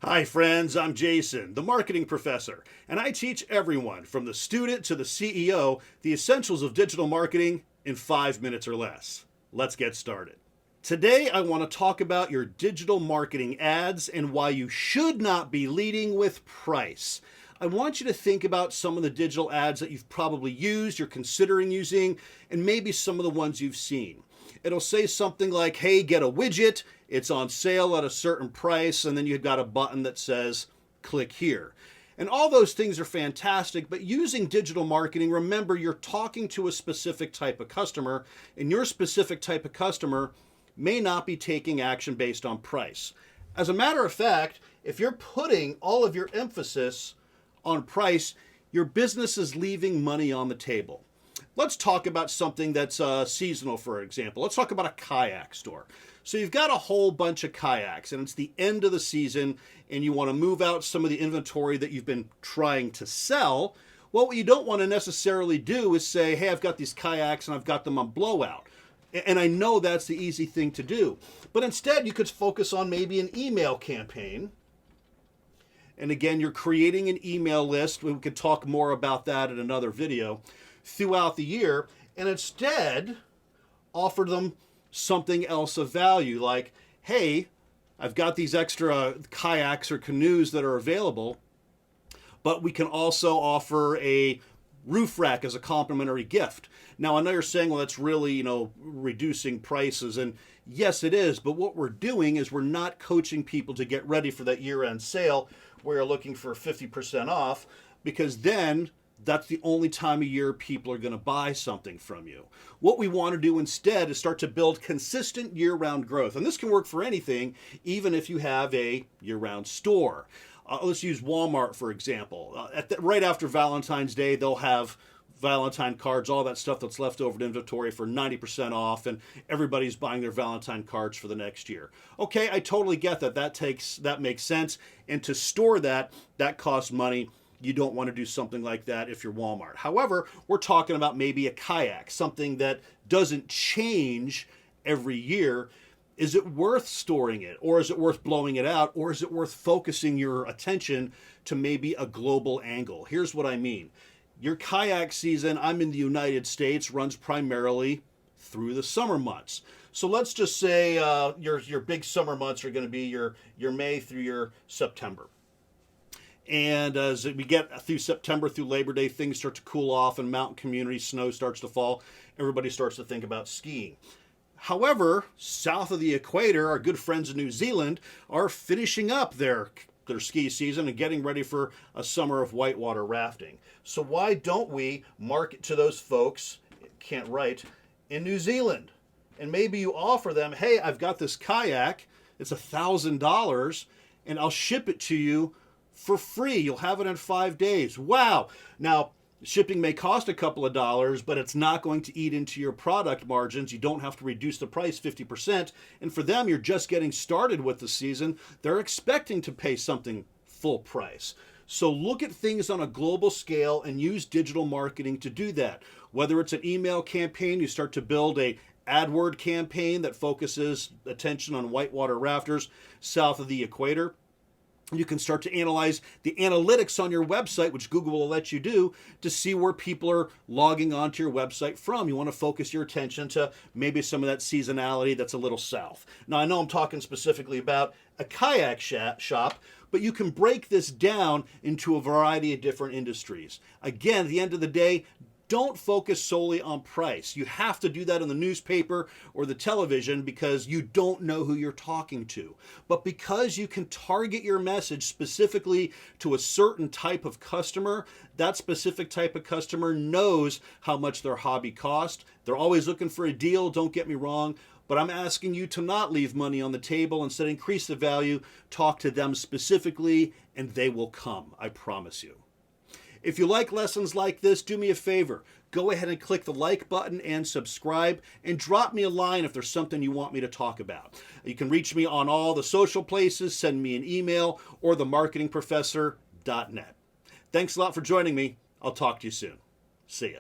Hi, friends. I'm Jason, the marketing professor, and I teach everyone from the student to the CEO the essentials of digital marketing in 5 minutes or less. Let's get started. Today, I want to talk about your digital marketing ads and why you should not be leading with price. I want you to think about some of the digital ads that you've probably used, you're considering using, and maybe some of the ones you've seen. It'll say something like, hey, get a widget, it's on sale at a certain price, and then you've got a button that says, click here. And all those things are fantastic, but using digital marketing, remember you're talking to a specific type of customer, and your specific type of customer may not be taking action based on price. As a matter of fact, if you're putting all of your emphasis on price, your business is leaving money on the table. Let's talk about something that's seasonal, for example. Let's talk about a kayak store. So you've got a whole bunch of kayaks, and it's the end of the season, and you want to move out some of the inventory that you've been trying to sell. Well, what you don't want to necessarily do is say, hey, I've got these kayaks and I've got them on blowout. And I know that's the easy thing to do. But instead, you could focus on maybe an email campaign. And again, you're creating an email list. We could talk more about that in another video throughout the year. And instead, offer them something else of value, like, hey, I've got these extra kayaks or canoes that are available, but we can also offer a roof rack as a complimentary gift. Now, I know you're saying, well, that's really, reducing prices. And yes, it is. But what we're doing is we're not coaching people to get ready for that year-end sale where you're looking for 50% off, because then that's the only time of year people are going to buy something from you. What we want to do instead is start to build consistent year-round growth. And this can work for anything, even if you have a year-round store. Let's use Walmart, for example. Right after Valentine's Day, they'll have Valentine cards, all that stuff that's left over in inventory for 90% off, and everybody's buying their Valentine cards for the next year. Okay, I totally get that. That makes sense. And to store that costs money. You don't want to do something like that if you're Walmart. However, we're talking about maybe a kayak, something that doesn't change every year. Is it worth storing it, or is it worth blowing it out, or is it worth focusing your attention to maybe a global angle? Here's what I mean. Your kayak season, I'm in the United States, runs primarily through the summer months. So let's just say your big summer months are going to be your May through your September. And as we get through September, through Labor Day, things start to cool off and mountain community, snow starts to fall. Everybody starts to think about skiing. However, south of the equator, our good friends in New Zealand are finishing up their ski season and getting ready for a summer of whitewater rafting. So why don't we market to those folks, can't write, in New Zealand? And maybe you offer them, hey, I've got this kayak, it's $1,000, and I'll ship it to you for free. You'll have it in 5 days. Wow. Now, shipping may cost a couple of dollars, but it's not going to eat into your product margins. You don't have to reduce the price 50%. And for them, you're just getting started with the season. They're expecting to pay something full price. So look at things on a global scale and use digital marketing to do that. Whether it's an email campaign, you start to build a AdWord campaign that focuses attention on whitewater rafters south of the equator. You can start to analyze the analytics on your website, which Google will let you do, to see where people are logging onto your website from. You want to focus your attention to maybe some of that seasonality that's a little south. Now, I know I'm talking specifically about a kayak shop, but you can break this down into a variety of different industries. Again, at the end of the day, don't focus solely on price. You have to do that in the newspaper or the television because you don't know who you're talking to. But because you can target your message specifically to a certain type of customer, that specific type of customer knows how much their hobby costs. They're always looking for a deal, don't get me wrong, but I'm asking you to not leave money on the table. Instead, increase the value, talk to them specifically, and they will come, I promise you. If you like lessons like this, do me a favor. Go ahead and click the like button and subscribe, and drop me a line if there's something you want me to talk about. You can reach me on all the social places, send me an email, or themarketingprofessor.net. Thanks a lot for joining me. I'll talk to you soon. See ya.